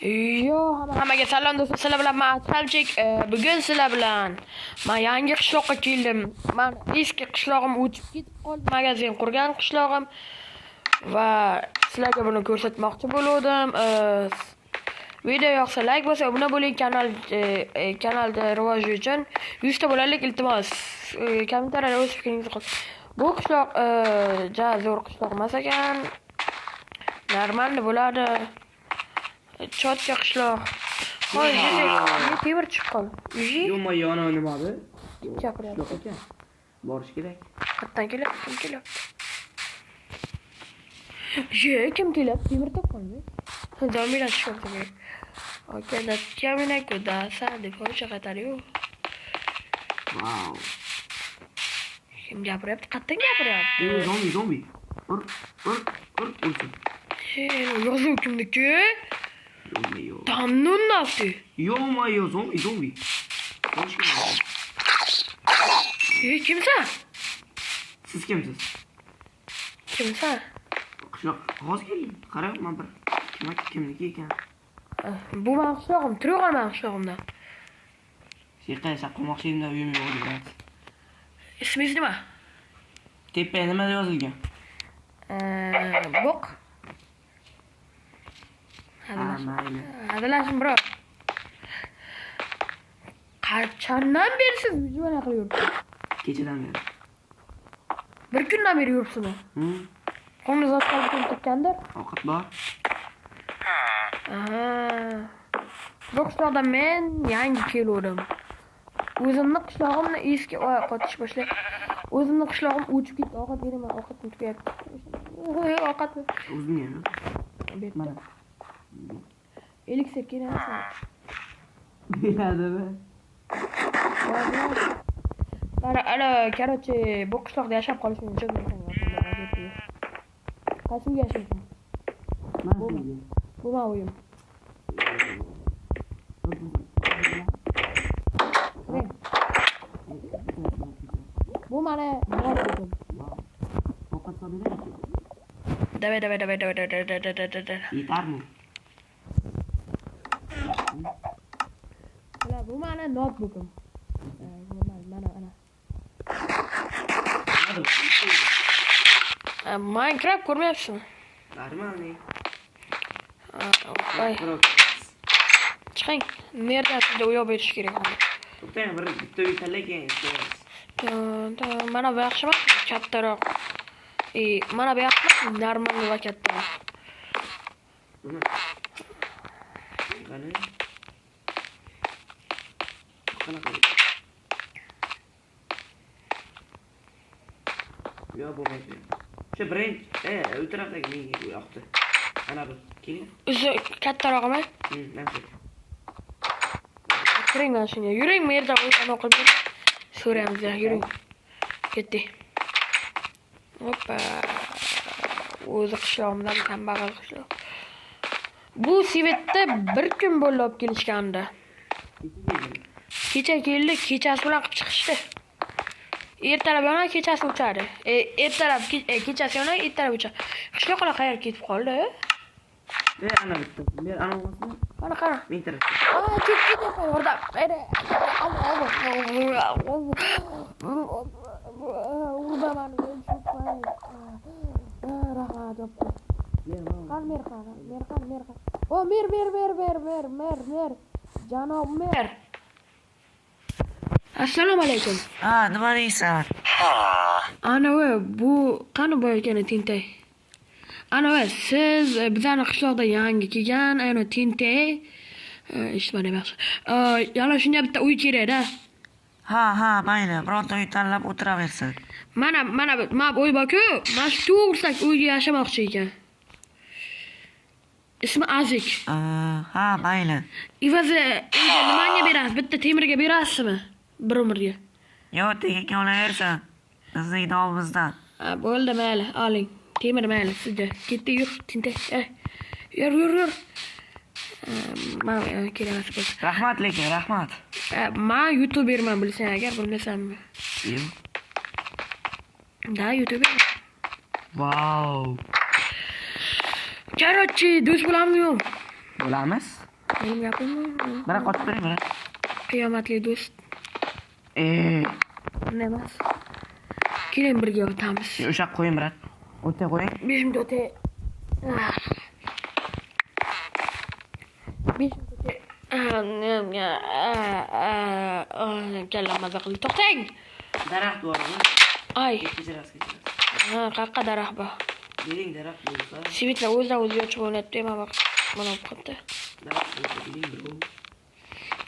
Hammaga salom do'stlar, sizlar bilan men Asalchik. Bugun sizlar bilan men yangi qishloqqa keldim. Men eski qishlog'im o'chib ketib qoldi, magazin qurgan qishlog'im va sizlarga buni ko'rsatmoqchi bo'ldim. Video yoqsa like bosing, obuna bo'ling, kanalda rivoji uchun 100 ta bo'lalik iltimos. Kommentariyada o'z fikringizni qoldiring. Bu qishloq zo'r qishloq emas ekan. Normal bo'ladi. Cho'tka qishloq. Hozir temir chiqqan. Yo'q, yana nima bu? Chaqiryapti. Yo'q ekan. Borish kerak. Qayerdan kelyapti? Kim kelyapti? Kim kelyapti? Temir topqanmi? Domiran chiqyapti. Okey, da kamina kuda sadi ko'cha qaytariyo. Wow. Kim gapiryapti? Qayerdan gapiryapti? Zombi. Ur. O'lsin. Yozuv kimniki? Yo'q. Damnun nafti. Yo'q, zombi. Kimsan? Siz kimsiz? Kimsan? Qishloq hozir keling. Qarayapman bir. Kimniki ekan? Bu men qishlog'im, turgan men qishlog'imda. Sheqa saqlamoqchimda uyim yo'q deb. Ismingiz nima? Tepa nima yozilgan? Boq. Mayli. Hazırlaşın bro. Qachondan beri siz video qilib yuribsiz? Kechadan beri. Bir kundan beri yuribsizmi? Qo'lni zot qolib ketgandir. Ovqat bor. Bu qishloqda men yangi keldim. O'zimni qishlog'imni eski qotish boshlab. O'zimni qishlog'im o'chib ketdi. Ovqat beraman, ovqatni tugayapti. Ovqat O'zingga. mana. Elixir kerakmi? Beradimi? Короче, bu qishloqda yashab qolishim uchun qaysi uyda yashaysan? Bu men uyim. Bu mana notebook'im. Ovqat so'rayapti. Davay. Yetarmi? Bu mana notebook'im. Mana. Minecraft ko'rmayapsizmi? Barmani. Chiqing. Nerdan sizga uyoq berish kerak? To'xtang, bitta uy tanlagan. Mana bu yaxshi emas, kattaroq. Mana bu yaxshi, normal va kattaroq. Yo bo'lmaydi. Shu birinchi, u tarafdagi menga yoqdi. Ana bu, keling. O'zi kattarog'mi? Mana Kiring mana shunga. Yuring, bu yerda anaqa qilib so'raymiz, yuring. Ketdi. Hoppa. O'zi qishlog'imdan kambag'al qishloq. Bu Svetda bir kun bo'lib olib kelishgandi. Kecha keldi, kechasi bilan qilib chiqishdi. Ertalab yana kechasi uchadi. Ertalab kechasi yana ertalab uchadi. Qishloqlar qayerga ketib qoldi? ana bitta. Men ana bo'lmasmi? Qara. Men tarafga. Ketdi yordam. Mer. Janob mer. Assalomu alaykum. Nima deysan? Ana bu qani boy ekan Tintay. Ana siz bizning qishloqda yangi kelgan, ana Tintay. Eshitmadim yaxshi. Yana shunday bitta uy kerak-da. Ha, mayli. Bironta uy tanlab o'tiraversin. Mana uy bor-ku, mana shu to'g'risak uyga yashamoqchi ekan. Ismi Azik. Ha, mayli. Ivazi uyga nimaga berasiz? Bitta temirga berasizmi? Bir umrga. Yo'q, tekinga olaversin. Bizning nomimizdan. Bo'ldi, mayli, oling. Temir mayli sizga. Ketdi, yur, Tintay. Yur. Mana kerak emas. Rahmat lekin, rahmat. Men YouTuberman, bilsang agar, bilmasanmi? Yo'q. Da, YouTuber. Wow. Короче, do'st bo'lammi yo'q? Bo'lamiz. Mening gapimmi? Mana qochib turing, mana. Qiyomatli do'st. Nima emas. Keling birga o'tamiz. O'sha qo'ying, brat. O'ta qo'ying. 5 minut o'tay. 5 minut o'tay. Kallam maza qildi. To'xtang. Daraxt bormi? Ay. Kechirasiz. Qayerqa daraxt bor? Bering daraxt bo'lsa. Svitlar o'zidan o'zi yochib o'ynatdi, mana bu qayerda? Daraxt bo'lsa bering, bro.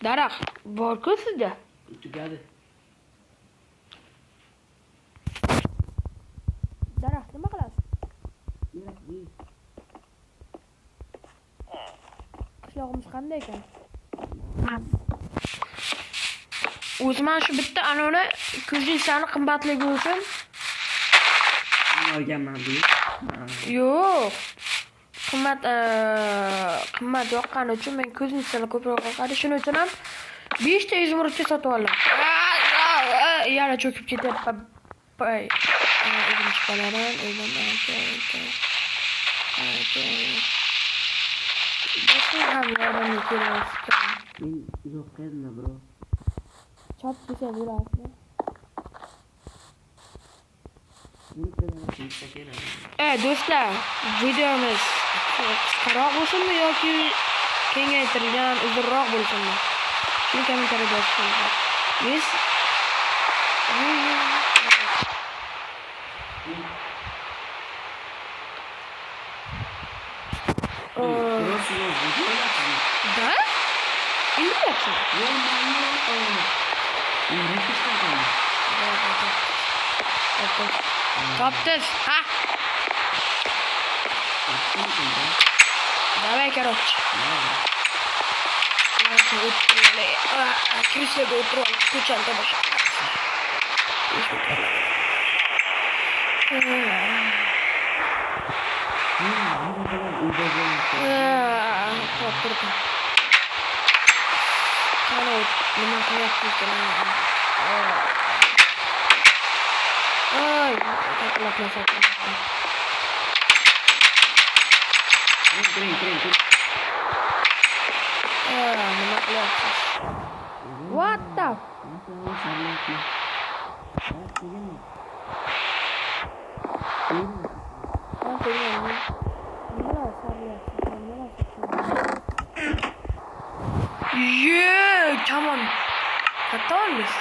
Daraxt bor-ku sizda. Tugadi. Daraxt nima qilasiz? Qishlog'imiz qanday ekan? O'zman shu bitta anona ko'zliksani qimmatligi uchun olganman bu. yo'q. Qimmat yoqqani uchun men ko'zliklarni ko'proq yoqadi. Shuning uchun ham 5 ta izmurudga sotib oldim. Yana cho'kib ketyapti. O'zim chiqaraman, o'zim ham yordamga kelyapti. Men yo'q qildim, bro. Chop desa bo'lasizmi? Do'stlar, videomiz qisqaroq bo'lsinmi yoki kengaytirilgan, uzunroq bo'lsinmi? Shuni kommentariyada yozib qo'yinglar. Biz da? Endi yapsın. Kaptız. Ha. Давай, короче. Крыса до утра. Включай, давай. What the? Yeah, come on. Katolmuş.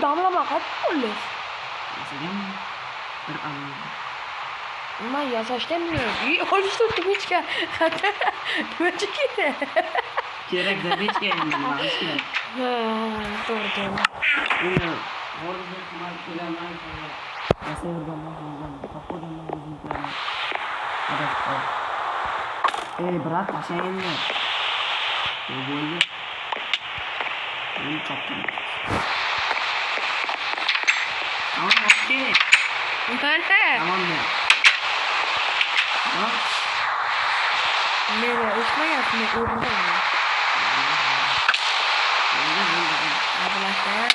Damlama katolmuş. Ben yasaç demiyorum. Oluştu Twitch'e. Twitch'e. Gerek de Twitch'e indim ben. Doğru. Berat aşağı inme. Böyle. Bunu kaptım. Tamam okey. Nerede? Tamam ya. Tamam. Nerede? Uçma yapma. Orada. Arkadaşlar.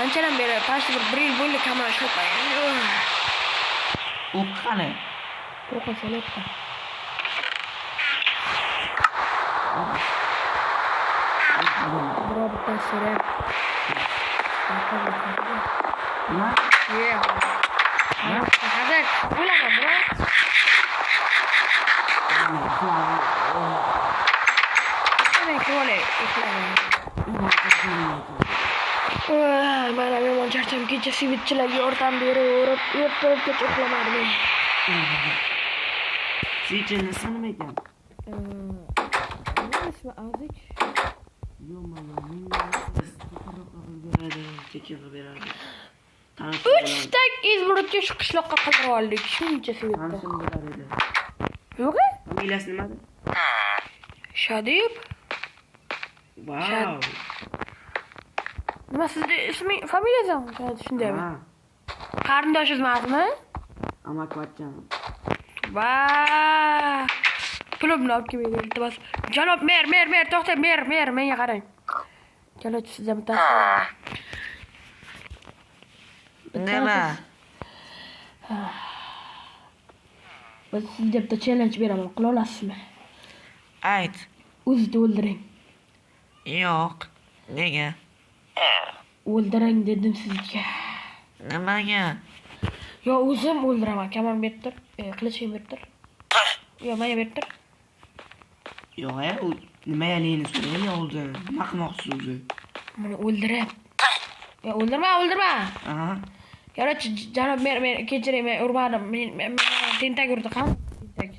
Anchadan beri pastga bir yil bo'ldi kamera ishlatmagan. O'qqani. Qo'rqasalepti. Biror bitta so'rab. Nima? Yeah. Hozir o'ylama, bro. Mana men charcham kecha sivitchilarga yordam beraverib, ertalab kecha uxlamadim. Sivitchining nima ekan? Nima ismi Azik? Uchtak izburutga shu qishloqqa qildirib oldik. Shuncha sivitda. Yo'q? Familiyasi nimada? Shadib. Wow. Nima sizda ismi, familiyangiz shundaymi? Qarindoshingiz emasmi? Amakivachchan. Va! Pulimni olib kelmang, iltimos. Janob mer, to'xtang, mer, menga qarang. Janob, sizdan bitta. Nima? Biz sizga bitta challenge beraman, qila olasizmi? Ayt. O'zingizni o'ldiring. Yo'q. Nega? O'ldiring dedim sizga. Nimaga? Yo, o'zim o'ldiraman. Kamon berib tur. Qilichim berib tur. Yo, menga berib tur. Yo'q, nima yalini so'raymi o'zi? Nima qilmoqchisiz o'zi? Meni o'ldirib. Yo, o'ldirma. Aha. Yo'q, janob men kechiring, men urmadim. Men tentak urdi, qani? Tentak.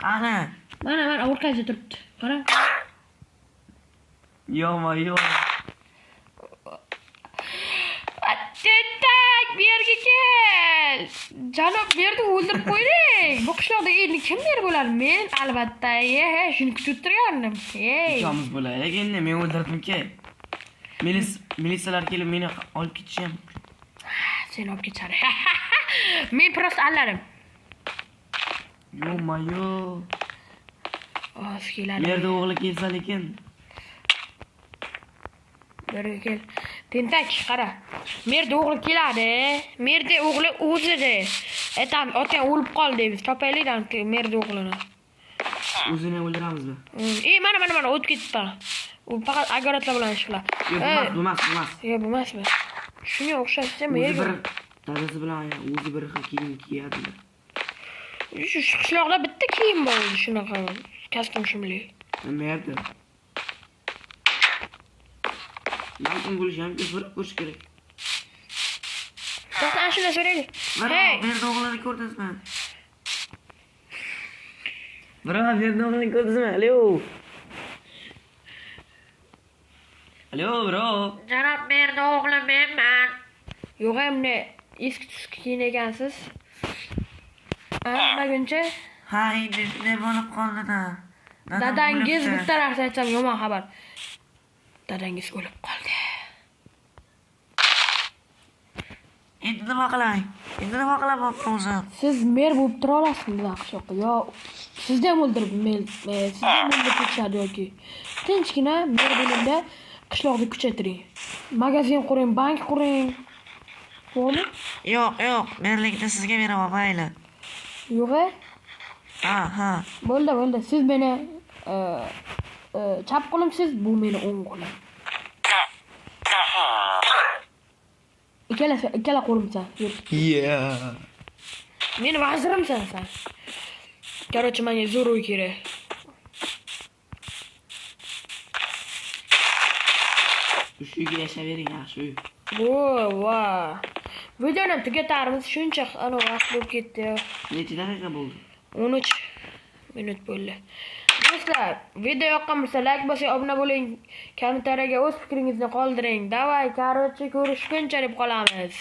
Qani? Mana orqangizda turibdi. Qarang. Yo'q. Tentak, bu yerga kel. Janob, bu yerda o'ldirib qo'ying. Bu qishloqda endi kim yer bo'ladi? Men albatta, shuni kutib turgandim. Ikkomiz bo'laylik endi, men o'ldirdim-ki. Militsiyalar kelib meni olib ketishim. Seni olib ketishadi. Men prosta alladim. Yo'q. Keladi. Yerda o'g'li kelsa lekin. Yerga kel. Tentak, qara. Merda o'g'li keladi. Merda o'g'li o'zida. Aytam, otang o'lib qoldi deymiz. Topaylikdan merda o'g'lini. O'zini o'ldiramizmi? Mana o'tib ketdi. U faqat agoratlar bilan ish qiladi. Bo'lmas. Yo'q, bo'lmasmi? Shunga o'xshashmi? Dadasi bilan o'zi bir xil kiyim kiyadilar. Shu qishloqda bitta kiyim bor edi, shunaqa kostyum shimli. Nima yerda? Malum bo'lish ham ko'rish kerak. To'xta, shuni so'raylik. Hey, yerda o'g'lini ko'rdingizmi? Birov yerda o'g'lini ko'rdingizmi? Alo, bro. Janob, merda o'g'lim menman. Yo'q, endi eski tuski kiyingansiz. Nimaguncha? Ha, endi shunday bo'lib qoldi-da. Dadangiz bitta narsa aytsam, yomon xabar. Dadangiz o'lib qoldi. Endi nima qilay? O'zim? Siz mer bo'lib tura olasizmi bu qishloqda? Yo, sizni ham o'ldirib, sizni ham o'ldirib ketishadi yoki tinchgina mer bo'lingda qishloqni kuchaytiring. Magazin quring, bank quring. Bo'ldi? Yo'q. Merlikni sizga beraman, mayli. Yo'q-a? Ha. Bo'ldi. Siz meni chap qo'limsiz, bu meni o'ng qo'lim. Ikkala qo'limsan. Meni vazirimsan sen. Короче, menga zo'r uy kerak. Shu uyga yashayvering, yaxshi uy. Voy. Videoni tugatarmiz, shuncha ana vaqt bo'lib ketdi. Necha daqiqa bo'ldi? 13 minut bo'ldi. Do'stlar, video yoqqan bo'lsa like bosing, obuna bo'ling, kommentariyaga o'z fikringizni qoldiring. Davay, короче, ko'rishguncha deb qolamiz.